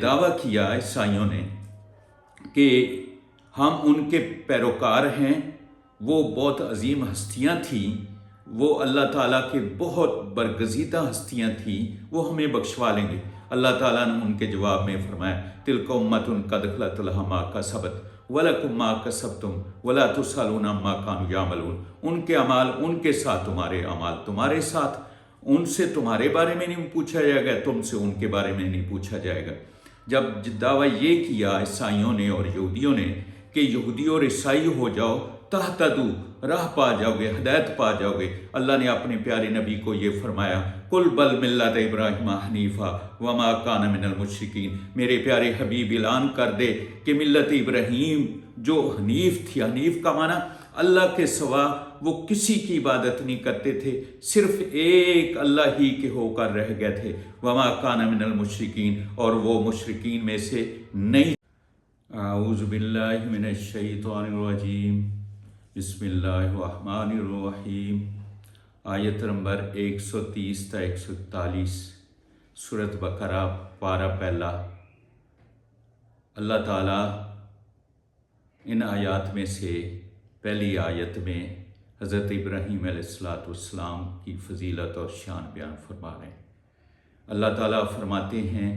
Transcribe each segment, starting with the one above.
دعویٰ کیا عیسائیوں نے کہ ہم ان کے پیروکار ہیں، وہ بہت عظیم ہستیاں تھیں، وہ اللہ تعالیٰ کے بہت برگزیدہ ہستیاں تھیں، وہ ہمیں بخشوا لیں گے۔ اللہ تعالیٰ نے ان کے جواب میں فرمایا تلک امۃ قد خلت لہا ما کسبت ولکم ما کسبتم ولا تسألون عما کانوا یعملون۔ ان کے اعمال ان کے ساتھ، تمہارے اعمال تمہارے ساتھ، ان سے تمہارے بارے میں نہیں پوچھا جائے گا، تم سے ان کے بارے میں نہیں پوچھا جائے گا۔ جب دعویٰ یہ کیا عیسائیوں نے اور یہودیوں نے کہ یہودی اور عیسائی ہو جاؤ تہتدو، راہ پا جاؤ گے، ہدایت پا جاؤ گے، اللہ نے اپنے پیارے نبی کو یہ فرمایا قل بل ملت ابراہیم حنیفا وما کان من المشرکین۔ میرے پیارے حبیب اعلان کر دے کہ ملت ابراہیم جو حنیف تھی، حنیف کا معنی اللہ کے سوا وہ کسی کی عبادت نہیں کرتے تھے، صرف ایک اللہ ہی کے ہو کر رہ گئے تھے، وما کان من المشرکین، اور وہ مشرکین میں سے نہیں۔ اعوذ باللہ من الشیطان الرجیم، بسم اللہ الرحمن الرحیم۔ آیت نمبر 130 تا 141 سورۃ بقرہ پارہ پہلا۔ اللہ تعالیٰ ان آیات میں سے پہلی آیت میں حضرت ابراہیم علیہ السلام کی فضیلت اور شان بیان فرما رہے ہیں۔ اللہ تعالیٰ فرماتے ہیں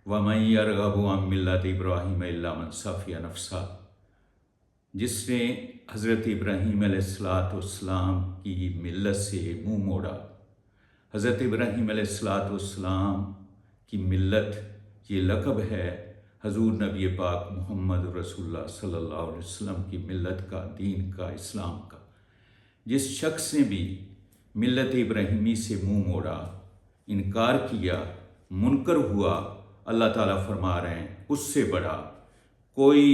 وَمَن يَرْغَبُ عَن مِّلَّةِ إِبْرَاهِيمَ إِلَّا مَن سَفِهَ نَفْسَهُ، جس نے حضرت ابراہیم علیہ السلام کی ملت سے منہ موڑا۔ حضرت ابراہیم علیہ السلام کی ملت یہ لقب ہے حضور نبی پاک محمد رسول اللہ صلی اللہ علیہ وسلم کی ملت کا، دین کا، اسلام کا۔ جس شخص نے بھی ملت ابراہیمی سے منہ موڑا، انکار کیا، منکر ہوا، اللہ تعالیٰ فرما رہے ہیں اس سے بڑا کوئی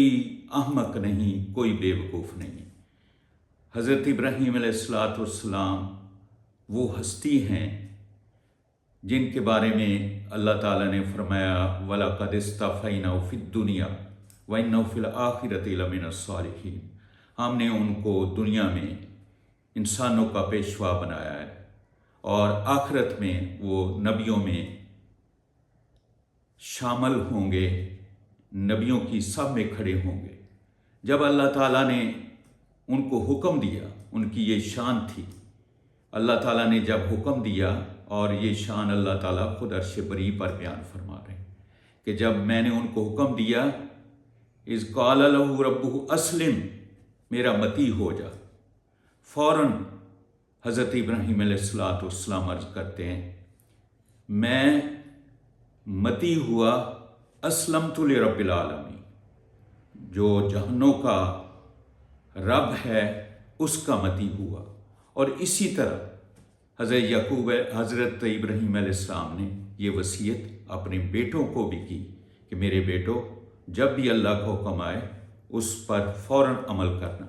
احمق نہیں، کوئی بے وقوف نہیں۔ حضرت ابراہیم علیہ السلام وہ ہستی ہیں جن کے بارے میں اللہ تعالیٰ نے فرمایا وَلَقَدِ اصْطَفَيْنَاهُ فِي الدُّنْيَا وَإِنَّهُ فِي الْآخِرَةِ لَمِنَ الصَّالِحِينَ۔ ہم نے ان کو دنیا میں انسانوں کا پیشوا بنایا ہے اور آخرت میں وہ نبیوں میں شامل ہوں گے، نبیوں کی سب میں کھڑے ہوں گے۔ جب اللہ تعالیٰ نے ان کو حکم دیا، ان کی یہ شان تھی، اللہ تعالیٰ نے جب حکم دیا، اور یہ شان اللہ تعالیٰ خود عرش بری پر بیان فرما رہے ہیں کہ جب میں نے ان کو حکم دیا اذ قال له ربه اسلم، میرا متی ہو جا، فوراً حضرت ابراہیم علیہ السلام عرض کرتے ہیں میں متی ہوا، اسلمت لرب العالمین، جو جہانوں کا رب ہے اس کا متی ہوا۔ اور اسی طرح حضرت ابراہیم علیہ السلام نے یہ وصیت اپنے بیٹوں کو بھی کی کہ میرے بیٹوں جب بھی اللہ کا حکم آئے اس پر فوراً عمل کرنا۔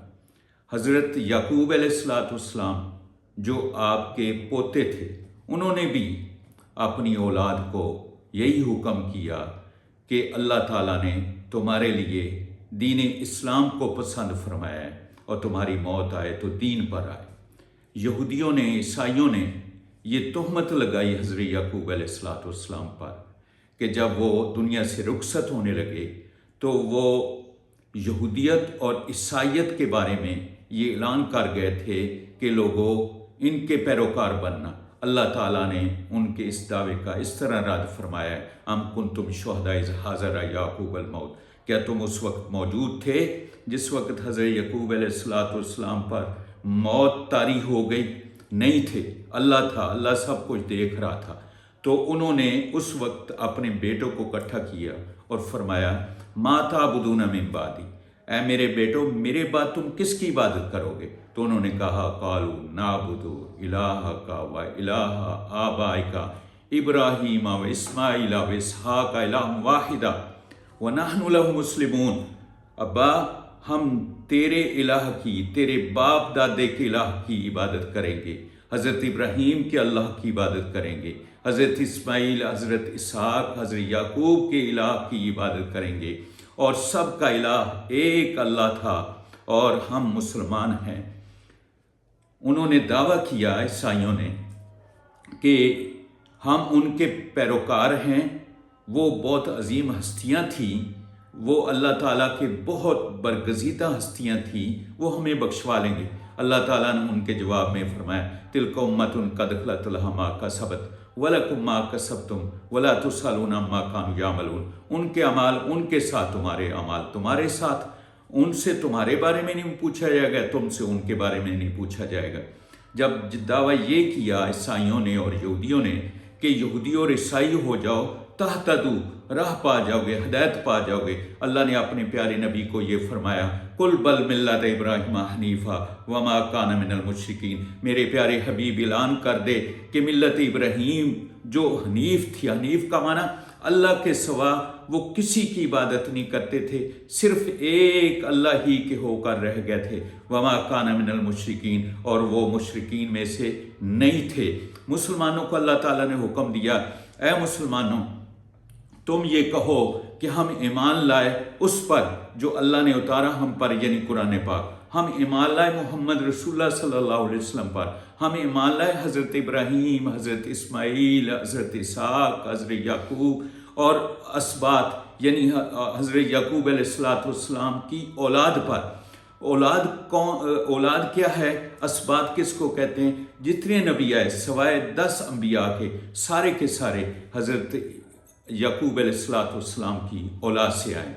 حضرت یعقوب علیہ السلام جو آپ کے پوتے تھے، انہوں نے بھی اپنی اولاد کو یہی حکم کیا کہ اللہ تعالیٰ نے تمہارے لیے دین اسلام کو پسند فرمایا ہے اور تمہاری موت آئے تو دین پر آئے۔ یہودیوں نے، عیسائیوں نے یہ تہمت لگائی حضرت یعقوب علیہ السلام پر کہ جب وہ دنیا سے رخصت ہونے لگے تو وہ یہودیت اور عیسائیت کے بارے میں یہ اعلان کر گئے تھے کہ لوگوں ان کے پیروکار بننا۔ اللہ تعالیٰ نے ان کے اس دعوے کا اس طرح رد فرمایا ہے ام کنتم شہداء اذ حضر یعقوب الموت، کیا تم اس وقت موجود تھے جس وقت حضرت یعقوب علیہ السلام پر موت طاری ہو گئی؟ نہیں تھے، اللہ تھا، اللہ سب کچھ دیکھ رہا تھا۔ تو انہوں نے اس وقت اپنے بیٹوں کو اکٹھا کیا اور فرمایا ما تعبدون من بعدی، اے میرے بیٹوں میرے بعد تم کس کی عبادت کرو گے؟ تو انہوں نے کہا قالوا نعبد الہک و الہ آبائک ابراہیم و اسماعیل و اسحاق الہ واحدا ونحن لہ مسلمون، ابا ہم تیرے الہ کی، تیرے باپ دادے کے الہ کی عبادت کریں گے، حضرت ابراہیم کے اللہ کی عبادت کریں گے، حضرت اسماعیل، حضرت اسحاق، حضرت یعقوب کے الہ کی عبادت کریں گے، اور سب کا الہ ایک اللہ تھا اور ہم مسلمان ہیں۔ انہوں نے دعویٰ کیا عیسائیوں نے کہ ہم ان کے پیروکار ہیں، وہ بہت عظیم ہستیاں تھیں، وہ اللہ تعالیٰ کے بہت برگزیدہ ہستیاں تھیں، وہ ہمیں بخشوا لیں گے۔ اللہ تعالیٰ نے ان کے جواب میں فرمایا تلک امۃ قد خلت لہا ما کسبت ولکم ما کسبتم ولا تسألون عما کانوا یعملون۔ ان کے اعمال ان کے ساتھ، تمہارے اعمال تمہارے ساتھ، ان سے تمہارے بارے میں نہیں پوچھا جائے گا، تم سے ان کے بارے میں نہیں پوچھا جائے گا۔ جب دعویٰ یہ کیا عیسائیوں نے اور یہودیوں نے کہ یہودی اور عیسائی ہو جاؤ تہتدو، راہ پا جاؤ گے، ہدایت پا جاؤ گے، اللہ نے اپنے پیارے نبی کو یہ فرمایا قل بل ملت ابراہیم حنیفا وما کان من المشرکین۔ میرے پیارے حبیب اعلان کر دے کہ ملت ابراہیم جو حنیف تھی، حنیف کا معنی اللہ کے سوا وہ کسی کی عبادت نہیں کرتے تھے، صرف ایک اللہ ہی کے ہو کر رہ گئے تھے، وما کان من المشرکین، اور وہ مشرکین میں سے نہیں تھے۔ مسلمانوں کو اللہ تعالیٰ نے حکم دیا اے مسلمانوں تم یہ کہو کہ ہم ایمان لائے اس پر جو اللہ نے اتارا ہم پر، یعنی قرآن پاک، ہم ایمان لائے محمد رسول اللہ صلی اللہ علیہ وسلم پر، ہم ایمان لائے حضرت ابراہیم، حضرت اسماعیل، حضرت اسحاق، حضرت یعقوب اور اسباط یعنی حضرت یعقوب علیہ السلام کی اولاد پر۔ اولاد کیا ہے؟ اسباط کس کو کہتے ہیں؟ جتنے نبی آئے سوائے 10 انبیاء کے، سارے کے سارے حضرت یعقوب علیہ السلام کی اولاد سے آئے،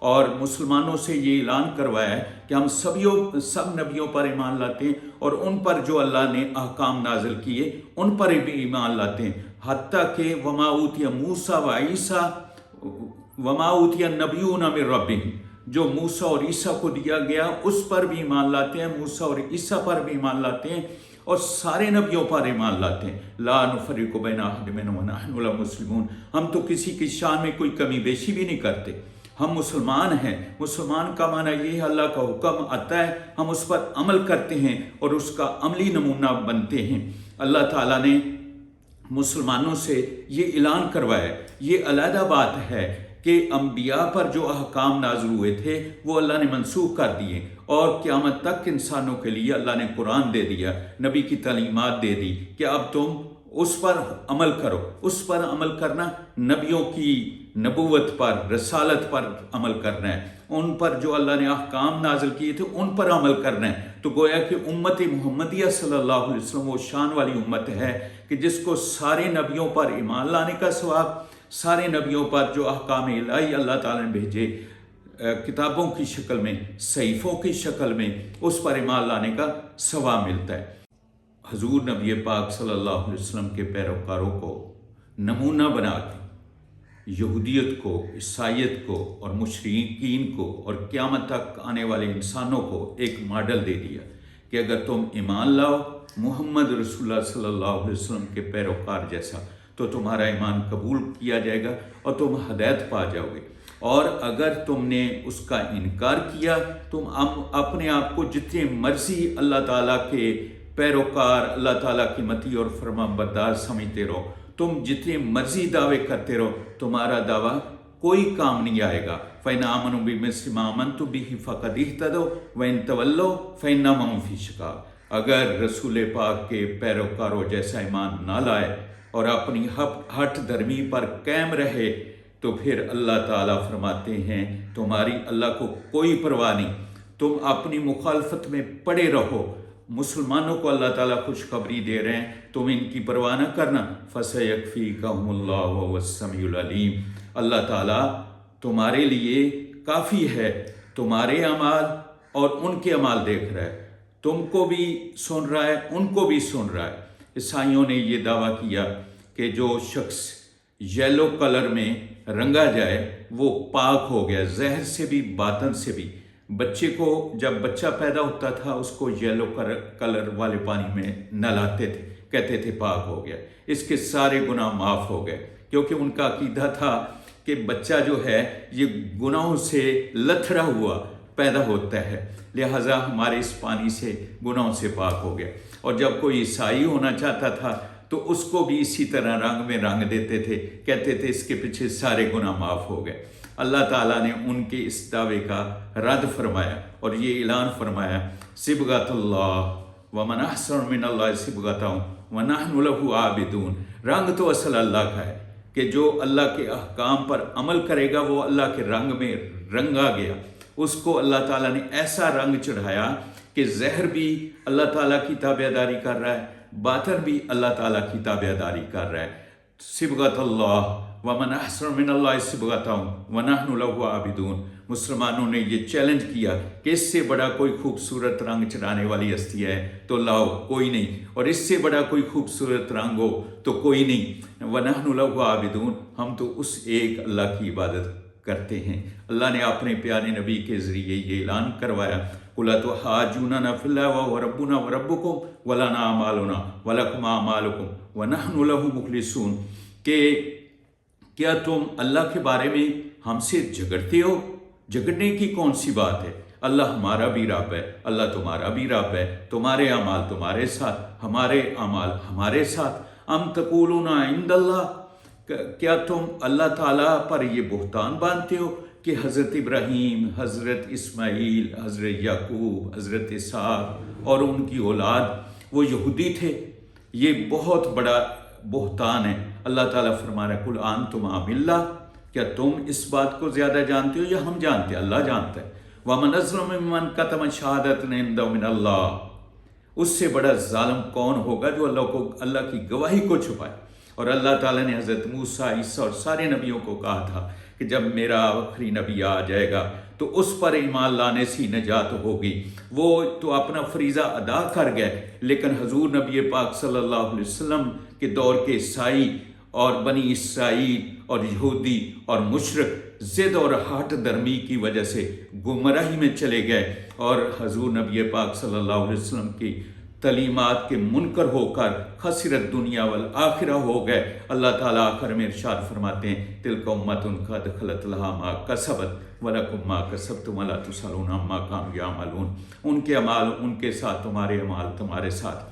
اور مسلمانوں سے یہ اعلان کروایا ہے کہ ہم سب نبیوں پر ایمان لاتے ہیں، اور ان پر جو اللہ نے احکام نازل کیے ان پر بھی ایمان لاتے ہیں، حتیٰ کہ وما اوتی موسیٰ و عیسیٰ وما اوتی النبیون من ربہم، جو موسیٰ اور عیسیٰ کو دیا گیا اس پر بھی ایمان لاتے ہیں، موسیٰ اور عیسیٰ پر بھی ایمان لاتے ہیں، اور سارے نبیوں پر ایمان لاتے ہیں۔ لا نفرق بین احد منہم ونحن له مسلمون، ہم تو کسی کی شان میں کوئی کمی بیشی بھی نہیں کرتے، ہم مسلمان ہیں۔ مسلمان کا معنی یہ ہے اللہ کا حکم آتا ہے ہم اس پر عمل کرتے ہیں اور اس کا عملی نمونہ بنتے ہیں۔ اللہ تعالیٰ نے مسلمانوں سے یہ اعلان کروایا، یہ علیحدہ بات ہے کہ انبیاء پر جو احکام نازل ہوئے تھے وہ اللہ نے منسوخ کر دیے، اور قیامت تک انسانوں کے لیے اللہ نے قرآن دے دیا، نبی کی تعلیمات دے دی کہ اب تم اس پر عمل کرو۔ اس پر عمل کرنا نبیوں کی نبوت پر، رسالت پر عمل کرنا ہے، ان پر جو اللہ نے احکام نازل کیے تھے ان پر عمل کرنا ہے۔ تو گویا کہ امت محمدیہ صلی اللہ علیہ وسلم وہ شان والی امت ہے کہ جس کو سارے نبیوں پر ایمان لانے کا ثواب، سارے نبیوں پر جو احکام الہی اللہ تعالیٰ نے بھیجے کتابوں کی شکل میں، صحیفوں کی شکل میں، اس پر ایمان لانے کا ثواب ملتا ہے۔ حضور نبی پاک صلی اللہ علیہ وسلم کے پیروکاروں کو نمونہ بنا کے یہودیت کو، عیسائیت کو اور مشرکین کو اور قیامت تک آنے والے انسانوں کو ایک ماڈل دے دیا کہ اگر تم ایمان لاؤ محمد رسول اللہ صلی اللہ علیہ وسلم کے پیروکار جیسا تو تمہارا ایمان قبول کیا جائے گا اور تم ہدایت پا جاؤ گے، اور اگر تم نے اس کا انکار کیا تم اپنے آپ کو جتنے مرضی اللہ تعالیٰ کے پیروکار، اللہ تعالیٰ کی مطیع اور فرما بردار سمجھتے رہو، تم جتنے مرضی دعوے کرتے رہو، تمہارا دعویٰ کوئی کام نہیں آئے گا۔ فَإِنْ آمَنُوا بِمِثْلِ مَا آمَنْتُم بِهِ فَقَدِ اهْتَدَوْا وَإِنْ تَوَلَّوْا فَإِنَّمَا هُمْ فِي شِقَاقٍ۔ اگر رسول پاک کے پیروکاروں جیسا ایمان نہ لائے اور اپنی ہٹ دھرمی پر قائم رہے تو پھر اللہ تعالیٰ فرماتے ہیں تمہاری اللہ کو کوئی پرواہ نہیں، تم اپنی مخالفت میں پڑے رہو۔ مسلمانوں کو اللہ تعالیٰ خوشخبری دے رہے ہیں تم ان کی پرواہ نہ کرنا، فَسَيَكْفِيكَهُمُ اللَّهُ وَهُوَ السَّمِيعُ الْعَلِيمُ۔ اللہ تعالیٰ تمہارے لیے کافی ہے، تمہارے اعمال اور ان کے اعمال دیکھ رہا ہے، تم کو بھی سن رہا ہے ان کو بھی سن رہا ہے۔ عیسائیوں نے یہ دعویٰ کیا کہ جو شخص یلو کلر میں رنگا جائے وہ پاک ہو گیا، زہر سے بھی باطن سے بھی۔ بچے کو جب بچہ پیدا ہوتا تھا اس کو یلو کلر والے پانی میں نہلاتے تھے، کہتے تھے پاک ہو گیا، اس کے سارے گناہ معاف ہو گئے، کیونکہ ان کا عقیدہ تھا کہ بچہ جو ہے یہ گناہوں سے لتھڑا ہوا پیدا ہوتا ہے، لہٰذا ہمارے اس پانی سے گناہوں سے پاک ہو گیا۔ اور جب کوئی عیسائی ہونا چاہتا تھا تو اس کو بھی اسی طرح رنگ میں رنگ دیتے تھے، کہتے تھے اس کے پیچھے سارے گناہ معاف ہو گئے۔ اللہ تعالیٰ نے ان کے اس دعوے کا رد فرمایا اور یہ اعلان فرمایا صبغۃ اللہ ومن احسن من اللہ صبغۃ ونحن لہ عابدون۔ رنگ تو اصل اللہ کا ہے، کہ جو اللہ کے احکام پر عمل کرے گا وہ اللہ کے رنگ میں رنگا گیا، اس کو اللہ تعالیٰ نے ایسا رنگ چڑھایا کہ زہر بھی اللہ تعالیٰ کی تابعداری کر رہا ہے، باطن بھی اللہ تعالیٰ کی تابعداری کر رہا ہے۔ صبغۃ اللہ ومن احسن من اللہ صبغۃ ونحن لہ عابدون۔ مسلمانوں نے یہ چیلنج کیا کہ اس سے بڑا کوئی خوبصورت رنگ چڑھانے والی ہستی ہے تو لاؤ، کوئی نہیں، اور اس سے بڑا کوئی خوبصورت رنگ ہو تو کوئی نہیں۔ وَنَحْنُ لَهُ عَابِدُونَ، ہم تو اس ایک اللہ کی عبادت کرتے ہیں۔ اللہ نے اپنے پیارے نبی کے ذریعے یہ اعلان کروایا، قُلْ أَتُحَاجُّونَنَا فِي اللَّهِ وَهُوَ رَبُّنَا وَرَبُّكُمْ وَلَنَا أَعْمَالُنَا وَلَكُمْ أَعْمَالُكُمْ وَنَحْنُ لَهُ مُخْلِصُونَ، کہ کیا تم اللہ کے بارے میں ہم سے جھگڑتے ہو؟ جھگڑنے کی کون سی بات ہے؟ اللہ ہمارا بھی رب ہے، اللہ تمہارا بھی رب ہے، تمہارے اعمال تمہارے ساتھ، ہمارے اعمال ہمارے ساتھ۔ ام تقولون عند اللہ، کیا تم اللہ تعالیٰ پر یہ بہتان باندھتے ہو کہ حضرت ابراہیم، حضرت اسماعیل، حضرت یعقوب، حضرت اسحاق اور ان کی اولاد وہ یہودی تھے؟ یہ بہت بڑا بہتان ہے۔ اللہ تعالیٰ فرما رہا ہے قُلْ أَنْتُمْ أَعْلَمُ بِاللَّهِ، کیا تم اس بات کو زیادہ جانتے ہو یا ہم جانتے ہیں؟ اللہ جانتا ہے۔ وَمَنْ أَظْلَمُ مِمَّنْ كَتَمَ شَهَادَةً عِندَهُ مِنَ اللَّهِ، اس سے بڑا ظالم کون ہوگا جو اللہ کی گواہی کو چھپائے۔ اور اللہ تعالیٰ نے حضرت موسیٰ، عیسیٰ اور سارے نبیوں کو کہا تھا کہ جب میرا آخری نبی آ جائے گا تو اس پر ایمان لانے سے نجات ہوگی۔ وہ تو اپنا فریضہ ادا کر گئے، لیکن حضور نبی پاک صلی اللہ علیہ وسلم کے دور کے عیسائی اور بنی اسرائیل اور یہودی اور مشرک ضد اور ہٹ درمی کی وجہ سے گمراہی میں چلے گئے، اور حضور نبی پاک صلی اللہ علیہ وسلم کی تعلیمات کے منکر ہو کر خسرت دنیا والآخرہ ہو گئے۔ اللہ تعالیٰ آخر میں ارشاد فرماتے ہیں تلک امۃ قد خلت لہا ما کسبت ولکم ما کسبتم ولا تسألون عما کانوا یعملون۔ ان کے اعمال ان کے ساتھ، تمہارے اعمال تمہارے ساتھ۔